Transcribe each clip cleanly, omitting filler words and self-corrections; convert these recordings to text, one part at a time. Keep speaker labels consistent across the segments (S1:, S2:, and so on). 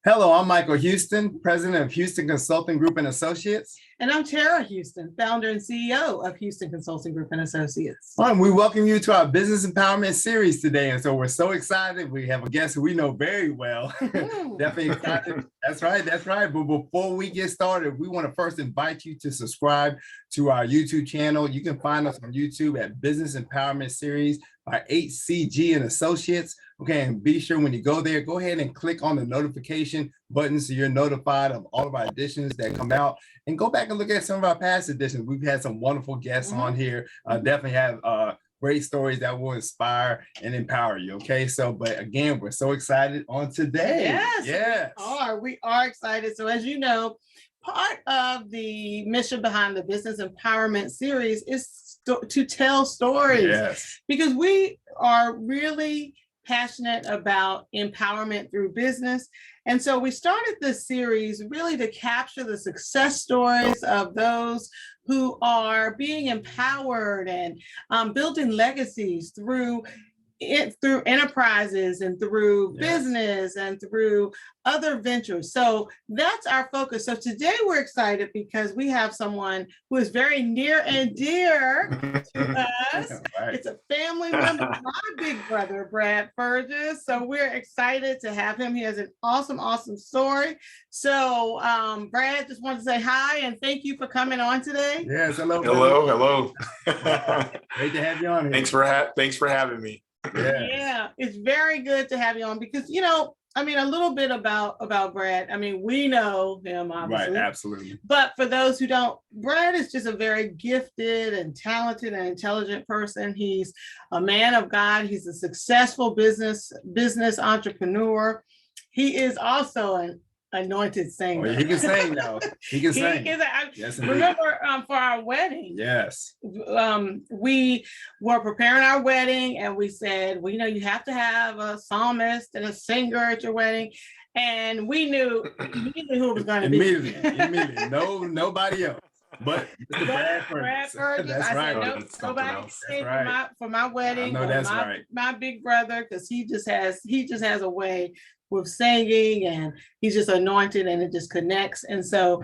S1: Hello, I'm Michael Houston, president of Houston Consulting Group and Associates.
S2: And I'm Tara Houston, founder and CEO of Houston Consulting Group and Associates.
S1: Well, we welcome you to our business empowerment series today. And so we're so excited. We have a guest who we know very well. Definitely excited. That's right. That's right. But before we get started, we want to first invite you to subscribe to our YouTube channel. You can find us on YouTube at Business Empowerment Series by HCG and Associates. Okay, and be sure when you go there, go ahead and click on the notification button so you're notified of all of our editions that come out. And go back and look at some of our past editions. We've had some wonderful guests on here. Definitely have great stories that will inspire and empower you. Okay, so but again, we're so excited on today.
S2: Yes. We are excited. So as you know, part of the mission behind the Business Empowerment Series is to tell stories.
S1: Yes.
S2: Because we are really passionate about empowerment through business. And so we started this series really to capture the success stories of those who are being empowered and building legacies through enterprises and through business and through other ventures. So that's our focus. So today we're excited because we have someone who is very near and dear to us. Right. It's a family member, my big brother, Brad Furges. So we're excited to have him. He has an awesome story. So Brad, just wanted to say hi and thank you for coming on today.
S1: Yes, hello.
S3: Hello.
S1: Great to have you on here.
S3: Thanks for having me.
S2: Yeah, it's very good to have you on because, a little bit about Brad. We know him, obviously.
S1: Right, absolutely.
S2: But for those who don't, Brad is just a very gifted and talented and intelligent person. He's a man of God. He's a successful business entrepreneur. He is also an anointed singer.
S1: He can sing now. He can sing.
S2: Yes, remember for our wedding.
S1: Yes.
S2: We were preparing our wedding and we said, well, you have to have a psalmist and a singer at your wedding. And we knew immediately who it was going to be.
S1: Immediately. Nobody else. But
S2: Brad Furges.
S1: That's right.
S2: Said, nobody came for my wedding.
S1: No, that's right.
S2: My big brother, because he just has a way with singing and he's just anointed and it just connects. And so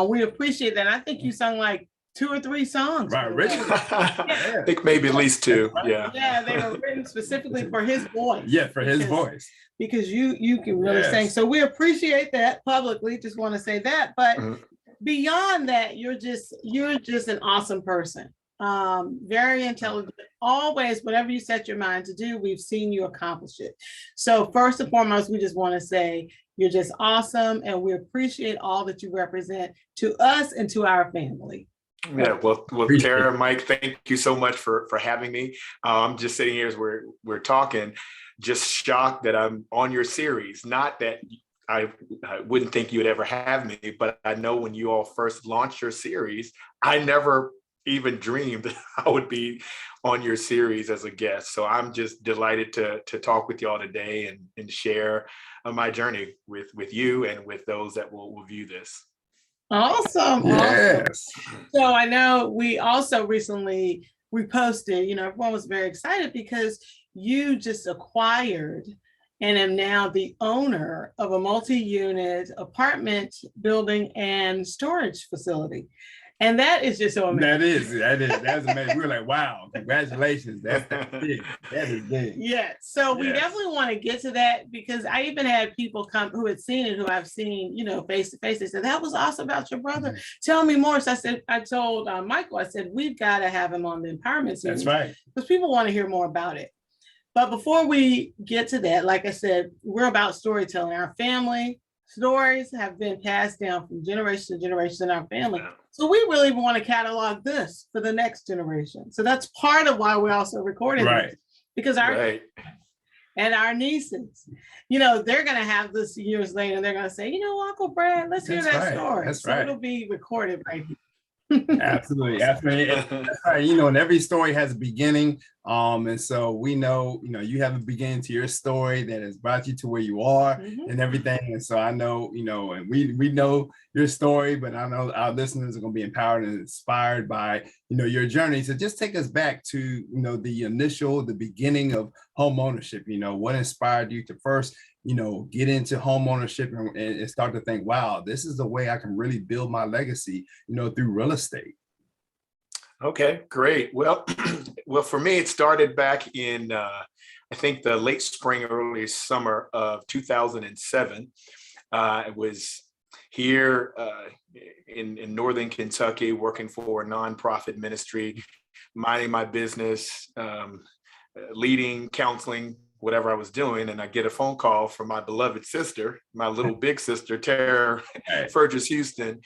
S2: we appreciate that. I think you sung like 2 or 3 songs.
S1: Right, originally.
S3: I think maybe at least 2. Right.
S2: Yeah, they were written specifically for his voice.
S1: Yeah, for his voice.
S2: Because you can really sing. So we appreciate that publicly. Just want to say that. But beyond that, you're just an awesome person. Very intelligent. Always, whatever you set your mind to do, we've seen you accomplish it. So first and foremost, we just want to say you're just awesome and we appreciate all that you represent to us and to our family.
S3: Yeah, well, Tara, Mike, thank you so much for having me. I'm just sitting here as we're talking, just shocked that I'm on your series. Not that I wouldn't think you would ever have me, but I know when you all first launched your series, I never even dreamed that I would be on your series as a guest. So I'm just delighted to talk with y'all today and share my journey with you and with those that will view this.
S2: Awesome.
S1: Yes.
S2: So I know we also recently reposted, everyone was very excited because you just acquired and am now the owner of a multi-unit apartment building and storage facility. And that is just so amazing.
S1: That's amazing. We were like, wow, congratulations. That's big. That is big.
S2: Yeah. So we definitely want to get to that because I even had people come who had seen it, who I've seen, face to face. They said, that was awesome about your brother. Tell me more. So I told Michael, I said, we've got to have him on the empowerment series.
S1: That's right.
S2: Because people want to hear more about it. But before we get to that, like I said, we're about storytelling. Our family stories have been passed down from generation to generation in our family. So we really want to catalog this for the next generation. So that's part of why we're also recording this. Because our nieces, they're going to have this years later and they're going to say, Uncle Brad, let's hear that story.
S1: That's
S2: so it'll be recorded right here.
S1: Absolutely. That's right. And every story has a beginning. And so we know, you have a beginning to your story that has brought you to where you are and everything. And so I know, and we know your story, but I know our listeners are going to be empowered and inspired by, your journey. So just take us back to, the beginning of home ownership? What inspired you to first, get into home ownership and start to think, wow, this is the way I can really build my legacy, through real estate?
S3: Okay, great. Well, well, for me, it started back in, I think the late spring, early summer of 2007. I was here in Northern Kentucky, working for a nonprofit ministry, minding my business, leading, counseling, whatever I was doing. And I get a phone call from my beloved sister, my little big sister, Tara, Furges Houston.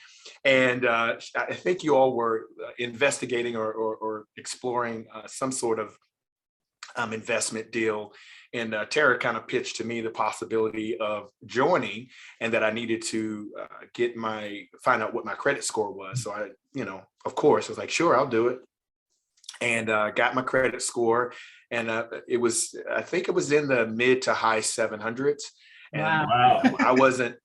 S3: And I think you all were investigating or exploring some sort of investment deal. And Tara kind of pitched to me the possibility of joining, and that I needed to find out what my credit score was. So I, of course, I was like, sure, I'll do it. And got my credit score. And I think it was in the mid to high 700s. And
S2: Wow.
S3: I wasn't,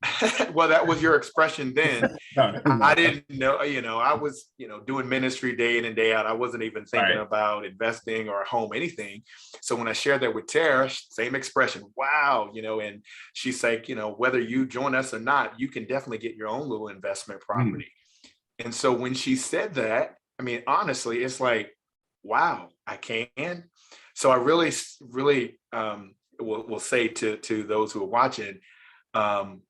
S3: well, that was your expression then. I didn't know, I was, doing ministry day in and day out. I wasn't even thinking about investing or a home, anything. So when I shared that with Tara, same expression, wow, and she's like, whether you join us or not, you can definitely get your own little investment property. And so when she said that, I mean, honestly, it's like, wow, I can. So I really will say to those who are watching,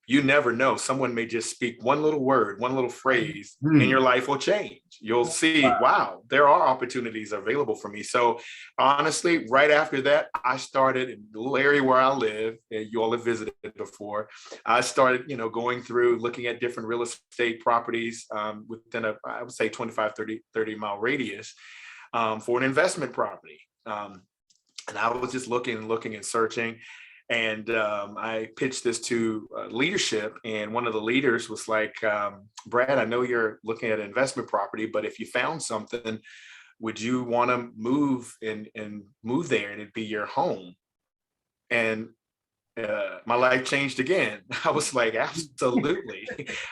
S3: you never know. Someone may just speak one little word, one little phrase, and your life will change. You'll see, wow, there are opportunities available for me. So honestly, right after that, I started in the little area where I live, and you all have visited before. I started, going through, looking at different real estate properties within I would say 25, 30 mile radius for an investment property. And I was just looking and searching. And I pitched this to leadership. And one of the leaders was like, Brad, I know you're looking at an investment property, but if you found something, would you want to move and move there and it'd be your home? And my life changed again. I was like, absolutely.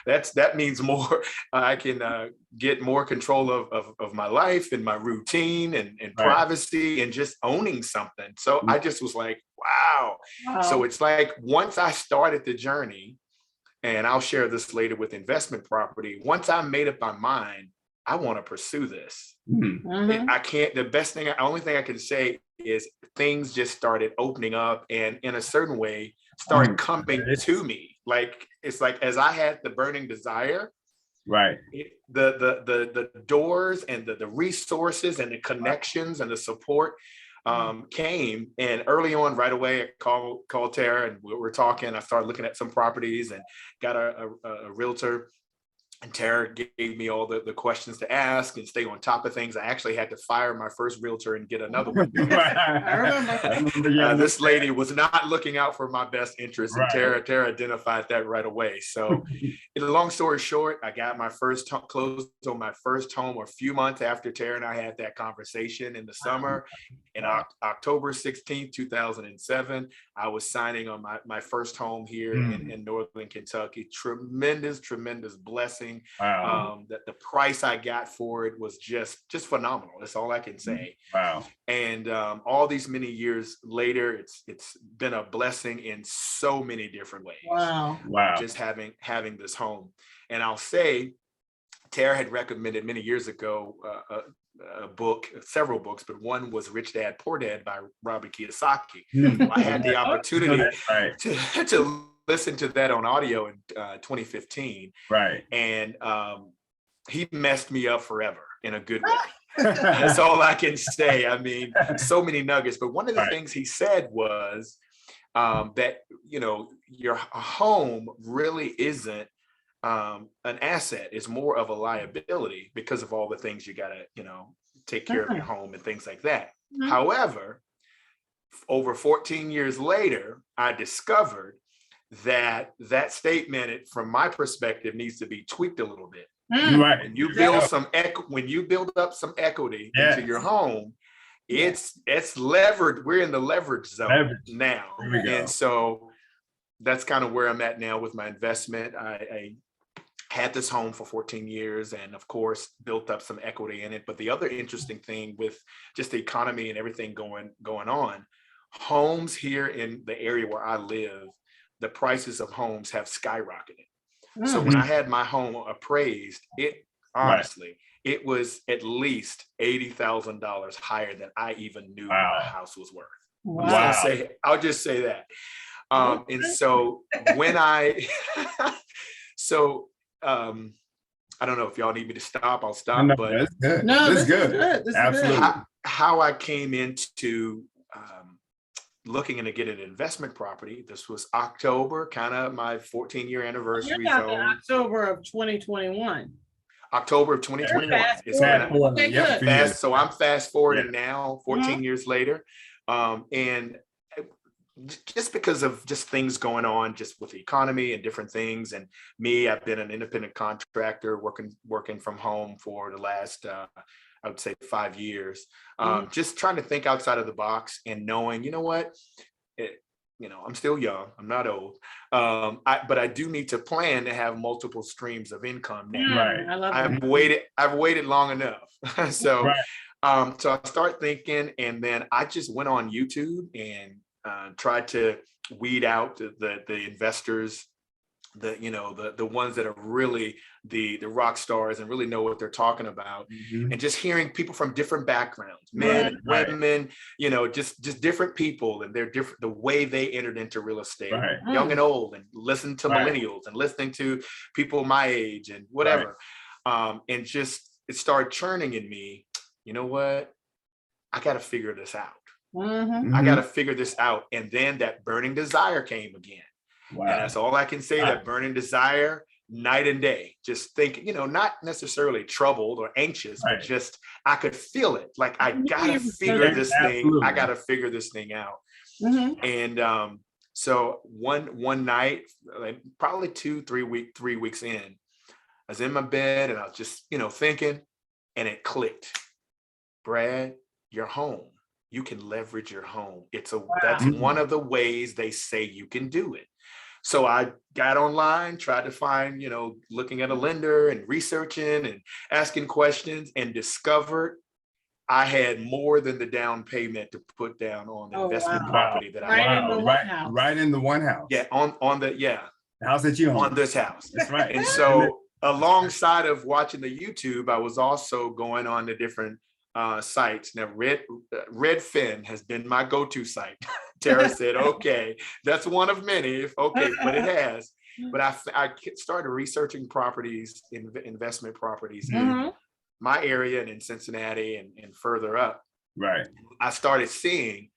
S3: That means more. I can get more control of my life and my routine and privacy and just owning something. So I just was like, wow. So it's like, once I started the journey, and I'll share this later with investment property, once I made up my mind, I want to pursue this. I can't, only thing I can say is things just started opening up, and in a certain way started coming to me. Like, it's like, as I had the burning desire, the doors and the resources and the connections and the support came. And early on, right away, I called Tara, and we were talking. I started looking at some properties and got a realtor. And Tara gave me all the questions to ask and stay on top of things. I actually had to fire my first realtor and get another one.
S2: I remember.
S3: This lady was not looking out for my best interest, and Tara identified that right away. So, long story short, I got my first closed on my first home a few months after Tara and I had that conversation in the summer. In October 16th, 2007, I was signing on my first home here in Northern Kentucky. Tremendous blessing. That the price I got for it was just phenomenal. That's all I can say.
S1: Wow.
S3: And all these many years later, it's been a blessing in so many different ways.
S2: Wow.
S3: Just having this home. And I'll say, Tara had recommended many years ago a book, several books, but one was Rich Dad, Poor Dad by Robert Kiyosaki. I had the opportunity to listen to that on audio in 2015. And he messed me up forever in a good way. That's all I can say. I mean, so many nuggets. But one of the things he said was that, your home really isn't an asset. It's more of a liability because of all the things you got to, take care of your home and things like that. However, over 14 years later, I discovered that statement, from my perspective, needs to be tweaked a little bit. When you build up some equity into your home, it's levered. We're in the leverage zone now. And so that's kind of where I'm at now with my investment. I had this home for 14 years and of course built up some equity in it. But the other interesting thing with just the economy and everything going on homes here in the area where I live, the prices of homes have skyrocketed. So when I had my home appraised, it honestly, it was at least $80,000 higher than I even knew my house was worth.
S2: Wow.
S3: I'll just say that. And so when I, I don't know if y'all need me to stop, I'll stop.
S1: No,
S3: but
S1: that's good.
S2: No,
S1: this
S2: this
S1: is good.
S2: is good. This is
S1: Absolutely.
S2: good.
S3: How I came into looking into getting an investment property. This was October, kind of my 14-year anniversary.
S2: You're talking October of 2021.
S3: October of 2021. So I'm fast forwarding now, 14 years later. And just because of just things going on just with the economy and different things, and me, I've been an independent contractor working from home for the last I would say 5 years, just trying to think outside of the box and knowing, you know what, I'm still young, I'm not old, but I do need to plan to have multiple streams of income now.
S1: Right.
S2: I love
S3: I've waited long enough. So I start thinking, and then I just went on YouTube and tried to weed out the investors, the ones that are really the rock stars and really know what they're talking about, and just hearing people from different backgrounds, men, women, just different people, and they're different, the way they entered into real estate, young and old, and listen to millennials and listening to people my age and whatever, and just it started churning in me. You know what? I got to figure this out. I got to figure this out. And then that burning desire came again. Wow. And that's all I can say, that burning desire, night and day, just thinking, not necessarily troubled or anxious, but just, I could feel it. Like, I got to figure this thing. I got to figure this thing out. And so one night, like probably 3 weeks in, I was in my bed and I was just, thinking, and it clicked. Brad, your home. You can leverage your home. That's one of the ways they say you can do it. So I got online, tried to find, looking at a lender and researching and asking questions, and discovered I had more than the down payment to put down on the investment property that I had.
S1: Right in the one house.
S3: Yeah, on the
S1: house that you own.
S3: On this house.
S1: That's right.
S3: And so alongside of watching the YouTube, I was also going on the different sites. Now, Redfin has been my go-to site. Tara said, okay, that's one of many. Okay, but it has. But I started researching properties, investment properties in my area and in Cincinnati and further up.
S1: Right. I
S3: started seeing,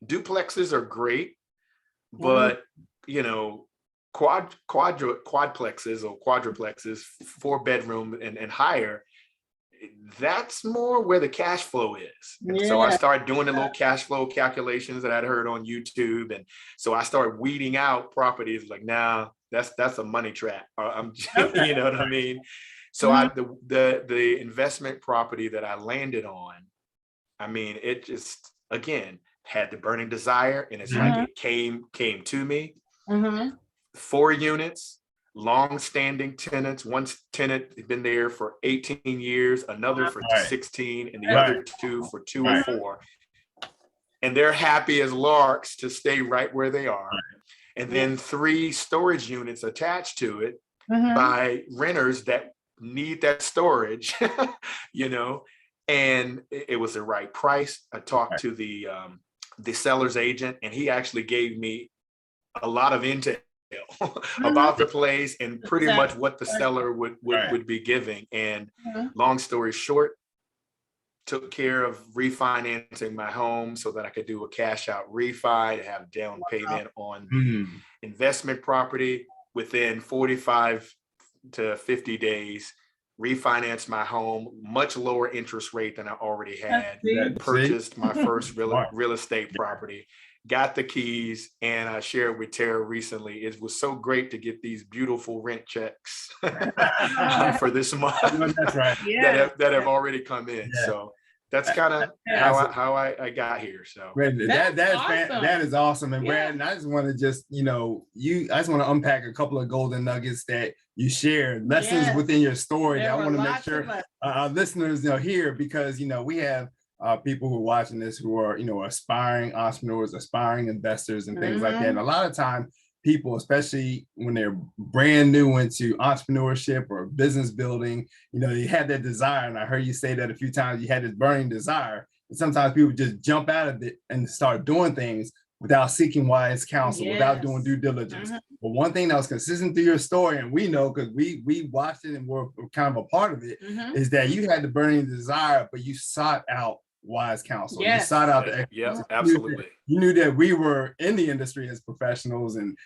S3: duplexes are great, but quadplexes or quadruplexes, 4-bedroom and higher, that's more where the cash flow is. So I started doing the little cash flow calculations that I'd heard on YouTube. And so I started weeding out properties like, nah, that's a money trap. You know what I mean? So the investment property that I landed on, I mean, it just, again, had the burning desire, and it's like it came to me. 4 units. Long-standing tenants. One tenant had been there for 18 years, another for 16, and the other 2 for 2 or 4. And they're happy as larks to stay right where they are. And then 3 storage units attached to it by renters that need that storage, and it was the right price. I talked to the seller's agent, and he actually gave me a lot of intel about the place and pretty much what the seller would be giving. And long story short, took care of refinancing my home so that I could do a cash out refi to have down payment on investment property. Within 45 to 50 days, refinance my home, much lower interest rate than I already had, purchased my first real estate property. Got the keys, and I shared with Tara recently, it was so great to get these beautiful rent checks for this month that have already come in. So that's kind of how I got here. So
S1: that is awesome. And Brandon, I just want to I just want to unpack a couple of golden nuggets that you shared, lessons within your story that I want to make sure our listeners hear, because we have people who are watching this who are, aspiring entrepreneurs, aspiring investors and things like that. And a lot of time people, especially when they're brand new into entrepreneurship or business building, they had that desire. And I heard you say that a few times, you had this burning desire. And sometimes people just jump out of it and start doing things without seeking wise counsel, without doing due diligence. But one thing that was consistent through your story, and we know because we watched it and we're kind of a part of it, is that you had the burning desire, but you sought out wise counsel. You sought out the
S3: experts. Yeah, absolutely.
S1: You knew that we were in the industry as professionals, and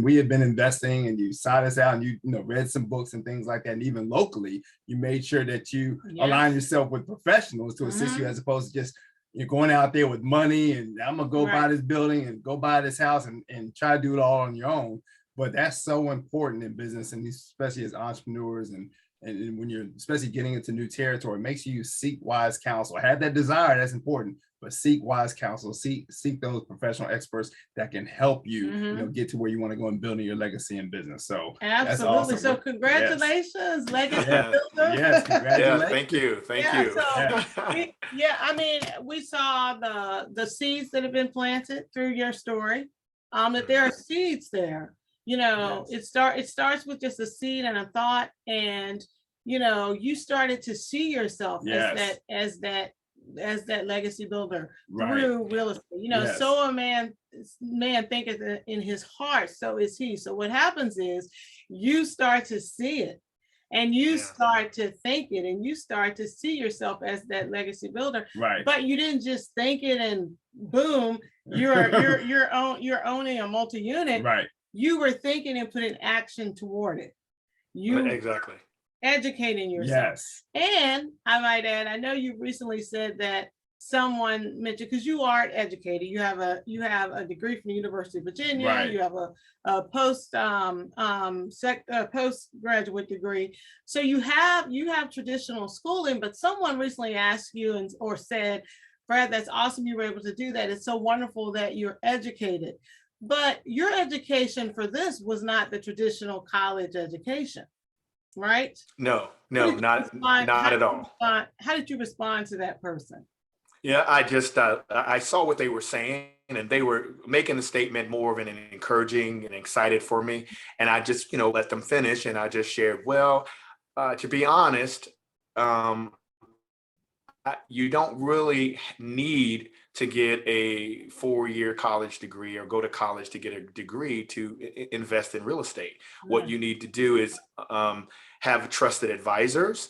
S1: we had been investing, and you sought us out, and you read some books and things like that. And even locally, you made sure that you align yourself with professionals to assist you, as opposed to just you're going out there with money and I'm gonna go buy this building and go buy this house and try to do it all on your own. But that's so important in business, and especially as entrepreneurs and when you're especially getting into new territory, it makes you seek wise counsel. Have that desire, that's important, but seek wise counsel, seek those professional experts that can help you, get to where you want to go in building your legacy in business. So
S2: absolutely. Awesome. So congratulations, legacy builder.
S1: Yes, congratulations.
S3: Yeah, thank you.
S2: So I mean, we saw the seeds that have been planted through your story. That there are seeds there. It starts with just a seed and a thought, and you started to see yourself as that legacy builder through real estate. So a man thinketh in his heart, so is he. So what happens is you start to see it, and you start to think it, and you start to see yourself as that legacy builder. Right. But you didn't just think it and boom, you're owning a multi-unit. Right. You were thinking and putting action toward it. You
S3: exactly
S2: educating yourself. Yes. And I might add, I know you recently said that someone mentioned, because you are educated, you have a degree from the University of Virginia, you have a postgraduate degree. So you have traditional schooling, but someone recently asked you or said, Brad, that's awesome you were able to do that. It's so wonderful that you're educated. But your education for this was not the traditional college education, right?
S3: No, not at all.
S2: How did you respond to that person?
S3: Yeah, I just I saw what they were saying, and they were making the statement more of an encouraging and excited for me. And I just, let them finish, and I just shared, well, to be honest, you don't really need to get a 4-year college degree or go to college to get a degree to invest in real estate. What you need to do is have trusted advisors,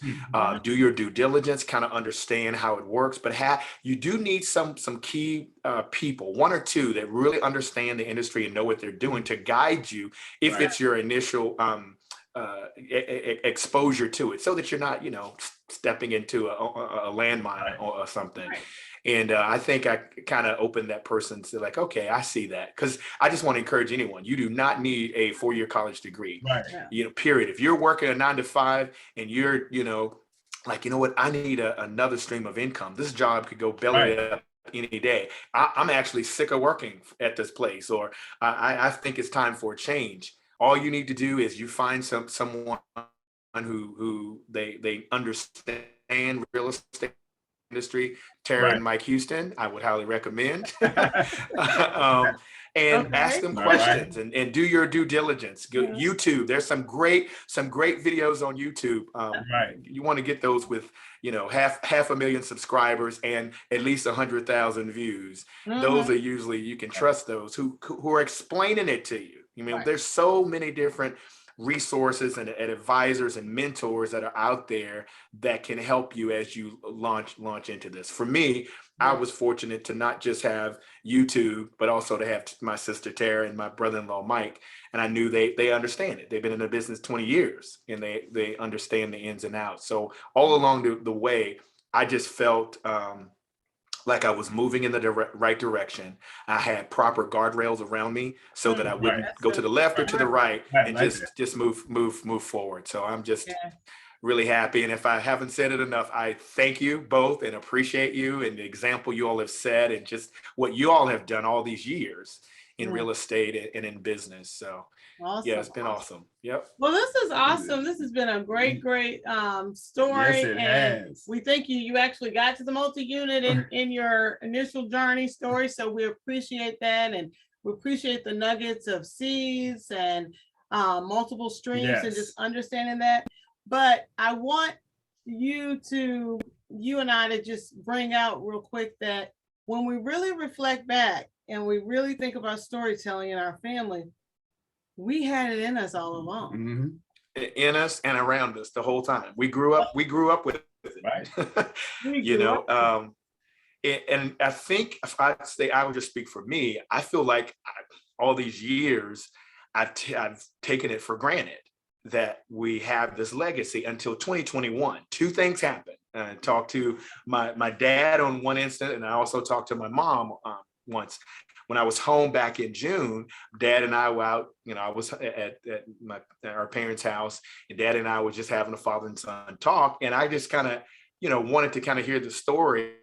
S3: do your due diligence, kind of understand how it works. But you do need some key people, 1 or 2 that really understand the industry and know what they're doing to guide you if it's your initial exposure to it, so that you're not, stepping into a landmine or something. Right. And I think I kind of opened that person to like, okay, I see that. Because I just want to encourage anyone, you do not need a 4-year college degree, period. If you're working a 9 to 5 and you're, like, what, I need another stream of income. This job could go belly up any day. I'm actually sick of working at this place, or I think it's time for a change. All you need to do is you find someone who they understand real estate industry. Tara and Mike Houston, I would highly recommend. And ask them questions and do your due diligence. Go YouTube. There's some great videos on YouTube. You want to get those with half 1,000,000 subscribers and at least 100,000 views. Those are usually, you can trust those who are explaining it to you. There's so many different resources and advisors and mentors that are out there that can help you as you launch into this. For me, I was fortunate to not just have YouTube, but also to have my sister Tara and my brother-in-law Mike. And I knew they understand it. They've been in the business 20 years and they understand the ins and outs. So all along the way, I just felt like I was moving in the right direction. I had proper guardrails around me so that I wouldn't go to the left or to the right and just move forward. So I'm just really happy. And if I haven't said it enough, I thank you both and appreciate you and the example you all have set and just what you all have done all these years in real estate and in business. So
S2: Awesome.
S3: yeah, it's been awesome. Yep.
S2: Well, this is awesome. This has been a great story.
S1: Yes, it has.
S2: We think you actually got to the multi-unit in your initial journey story. So we appreciate that. And we appreciate the nuggets of seeds and multiple streams and just understanding that. But I want you and I to just bring out real quick that when we really reflect back and we really think about storytelling in our family, we had it in us all along.
S1: Mm-hmm.
S3: In us and around us the whole time. We grew up with it.
S1: Right.
S3: You know, and I think if I'd say, I would just speak for me, I feel like all these years, I've taken it for granted that we have this legacy until 2021. Two things happened. I talked to my dad on one instant, and I also talked to my mom once. When I was home back in June, Dad and I were out, you know, I was at our parents' house, and Dad and I were just having a father and son talk. And I just kind of, you know, wanted to kind of hear the story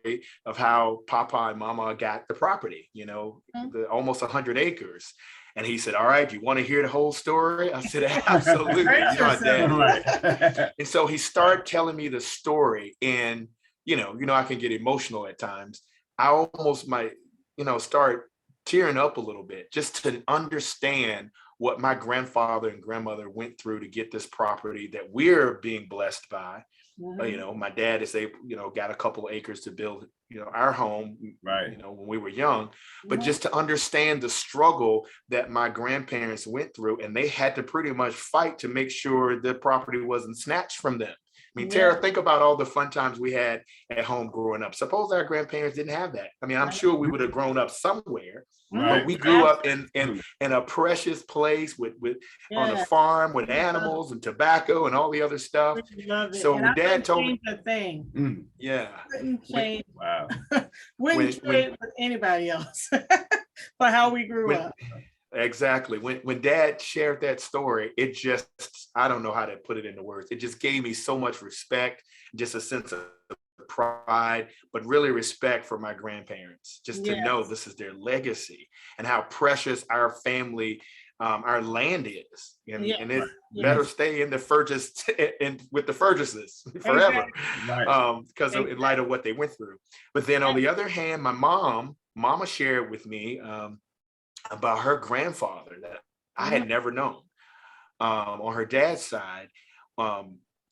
S3: of how Papa and Mama got the property, you know, the almost 100 acres. And he said, all right, you want to hear the whole story? I said, absolutely. You know, Dad. And so he started telling me the story, and, you know, I can get emotional at times. I almost might, you know, start tearing up a little bit just to understand what my grandfather and grandmother went through to get this property that we're being blessed by. You know, my dad is able, you know, got a couple of acres to build, you know, our home,
S1: right,
S3: you know, when we were young, but just to understand the struggle that my grandparents went through, and they had to pretty much fight to make sure the property wasn't snatched from them. I mean, Tara, think about all the fun times we had at home growing up. Suppose our grandparents didn't have that. I mean, I'm sure we would have grown up somewhere, but we grew up in a precious place with on a farm with animals and tobacco and all the other stuff. So when Dad told me,
S2: wouldn't change.
S1: Wow,
S2: wouldn't trade with anybody else for how we grew up.
S3: Exactly. When Dad shared that story, it just, I don't know how to put it into words. It just gave me so much respect, just a sense of pride, but really respect for my grandparents, just to know this is their legacy and how precious our family, our land is. And it better stay in the Furges with the Furgeses forever, because in light of what they went through. But then on the other hand, my Mama shared with me about her grandfather that I had never known. On her dad's side,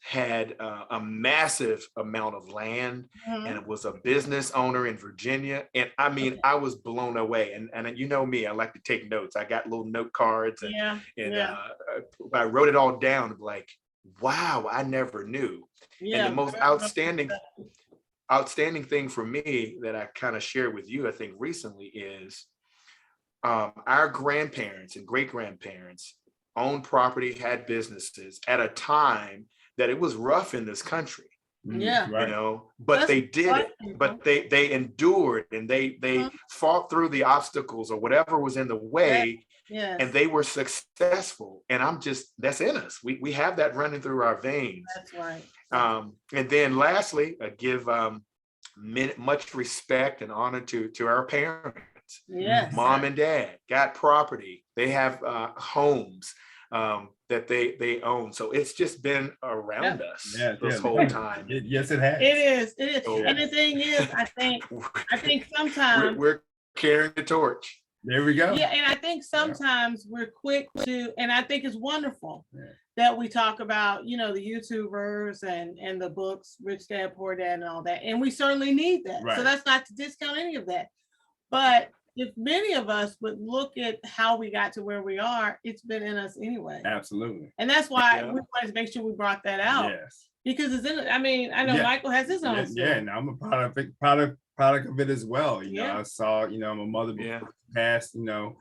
S3: had a massive amount of land and was a business owner in Virginia. And I mean, I was blown away. And you know me, I like to take notes. I got little note cards and I wrote it all down, like, wow, I never knew. And the most outstanding thing for me that I kind of shared with you, I think recently, is our grandparents and great-grandparents owned property, had businesses at a time that it was rough in this country. You know, but they did it, but they endured, and they fought through the obstacles or whatever was in the way, and they were successful. And that's in us. We have that running through our veins.
S2: That's right.
S3: And then lastly, I give much respect and honor to our parents. Mom and Dad got property. They have homes that they own. So it's just been around us this whole time.
S1: Yes, it has.
S2: It is. So, and the thing is, I think sometimes
S3: we're carrying the torch.
S1: There we go.
S2: Yeah, and I think sometimes we're quick to, and I think it's wonderful that we talk about, you know, the YouTubers and the books, Rich Dad, Poor Dad, and all that. And we certainly need that. So that's not to discount any of that. But if many of us would look at how we got to where we are, it's been in us anyway.
S1: Absolutely.
S2: And that's why we wanted to make sure we brought that out.
S1: Yes.
S2: Because it's in it. I mean, I know Michael has his own story.
S1: Yeah, and I'm a product of it as well. You know, I saw, you know, my mother passed, you know,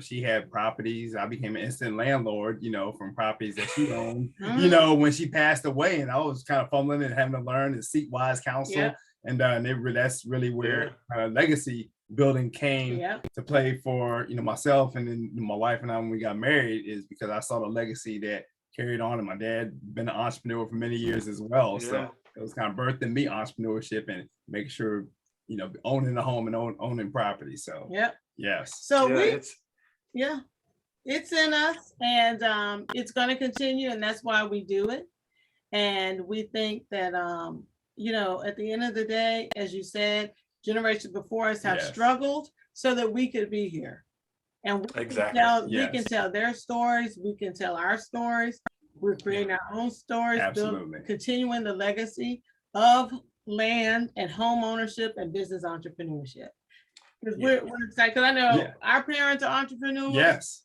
S1: she had properties. I became an instant landlord, you know, from properties that she owned, you know, when she passed away. And I was kind of fumbling and having to learn and seek wise counsel. And that's really where legacy building came to play for, you know, myself and then my wife and I when we got married, is because I saw the legacy that carried on, and my dad been an entrepreneur for many years as well. So it was kind of birthed in me entrepreneurship and making sure, you know, owning a home and owning property. So Yes.
S2: So
S3: Yeah,
S2: it's in us, and it's going to continue, and that's why we do it. And we think that at the end of the day, as you said, generations before us have
S1: Yes.
S2: struggled so that we could be here. And we
S3: Exactly.
S2: can tell their stories, we can tell our stories. We're creating our own stories,
S1: Absolutely.
S2: continuing the legacy of land and home ownership and business entrepreneurship. Because we're excited, because I know our parents are entrepreneurs.
S1: Yes.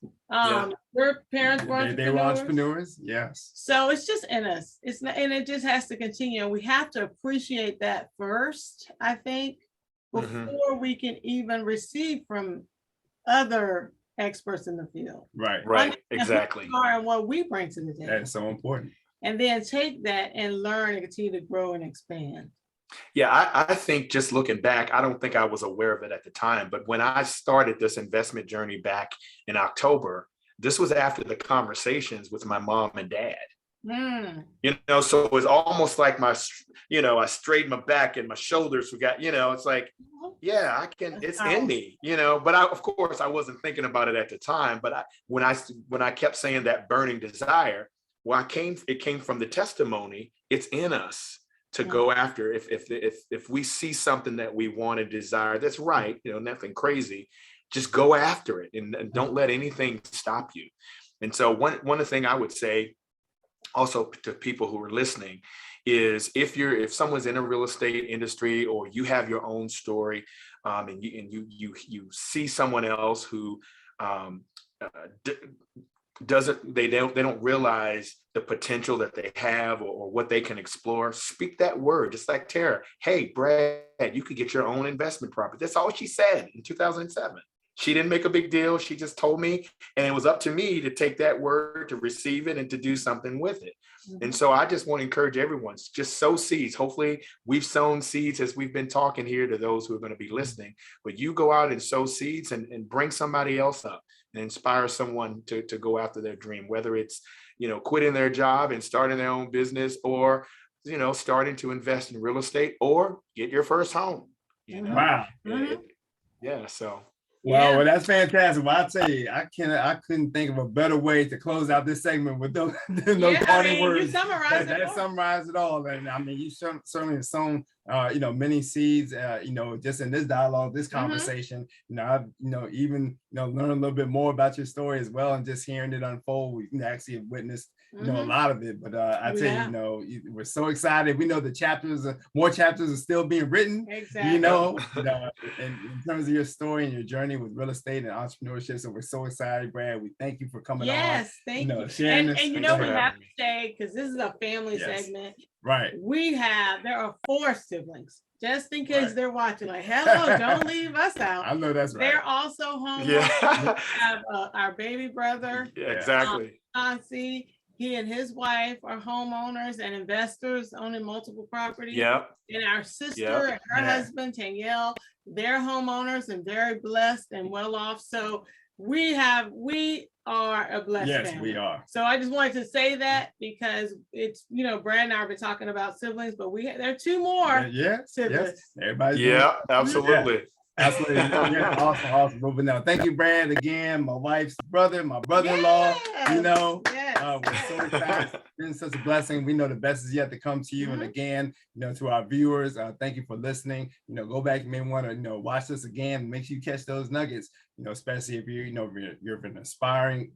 S2: Their parents were entrepreneurs.
S1: They were entrepreneurs. Yes.
S2: So it's just in us. It's not, and it just has to continue. And we have to appreciate that first, I think, before we can even receive from other experts in the field.
S1: Right.
S3: Exactly.
S2: And what we bring to the table.
S1: That's so important.
S2: And then take that and learn and continue to grow and expand.
S3: Yeah, I think just looking back, I don't think I was aware of it at the time, but when I started this investment journey back in October, this was after the conversations with my mom and dad. So it was almost like I straightened my back and my shoulders got, it's like, yeah, I can, it's in me, but of course I wasn't thinking about it at the time, but when I kept saying that burning desire, it came from the testimony. It's in us to go after. If we see something that we want to desire, that's right, nothing crazy, just go after it and don't let anything stop you. And so one thing I would say also to people who are listening is if someone's in a real estate industry or you have your own story, and you see someone else who they don't realize the potential that they have or what they can explore, speak that word, just like Tara. Hey, Brad, you could get your own investment property. That's all she said in 2007. She didn't make a big deal. She just told me, and it was up to me to take that word, to receive it, and to do something with it. And so I just want to encourage everyone, just sow seeds. Hopefully we've sown seeds as we've been talking here to those who are going to be listening, but you go out and sow seeds and bring somebody else up and inspire someone to go after their dream, whether it's, quitting their job and starting their own business, or, starting to invest in real estate or get your first home.
S1: Wow.
S3: So.
S1: Well, that's fantastic. Well, I'll tell you, I couldn't think of a better way to close out this segment with those parting words.
S2: You summarized
S1: that summarized it all. And I mean, you certainly have sown, many seeds, just in this dialogue, this conversation. I've, even, learn a little bit more about your story as well, and just hearing it unfold, we can actually have witnessed, a lot of it. But I tell you, we're so excited. We know the more chapters are still being written.
S2: Exactly.
S1: In terms of your story and your journey with real estate and entrepreneurship. So we're so excited, Brad. We thank you for coming on.
S2: Yes, thank you.
S1: Sharing this.
S2: And we have to say, because this is a family segment.
S1: Right.
S2: There are 4 siblings, just in case they're watching, like, hello, don't leave us out.
S1: I know that's right.
S2: They're also homeowners.
S3: Yeah.
S2: We have our baby brother.
S3: Yeah, exactly.
S2: Chauncey, he and his wife are homeowners and investors owning multiple properties.
S3: Yep.
S2: And our sister and her husband, Danielle, they're homeowners and very blessed and well off. So we are a blessed family.
S1: Yes, we are.
S2: So I just wanted to say that because it's, Brad and I have been talking about siblings, but there are 2 more siblings.
S1: Yes. Everybody's
S3: absolutely.
S1: Yeah. Absolutely. Awesome. But no, thank you, Brad, again. My wife's brother, my brother-in-law, we're so excited. It's been such a blessing. We know the best is yet to come to you. And again, to our viewers, thank you for listening. Go back, you may want to, watch this again. Make sure you catch those nuggets, especially if you're an aspiring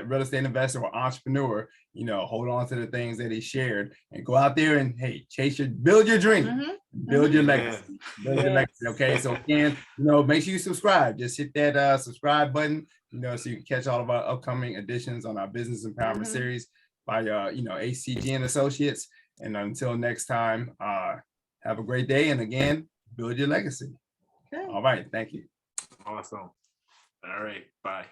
S1: real estate investor or entrepreneur, hold on to the things that he shared and go out there and, hey, build your dream, build your legacy, Okay. So again, make sure you subscribe. Just hit that subscribe button, so you can catch all of our upcoming editions on our business empowerment series by, HCG and Associates. And until next time, have a great day. And again, build your legacy. Okay. All right. Thank you.
S3: Awesome. All right. Bye.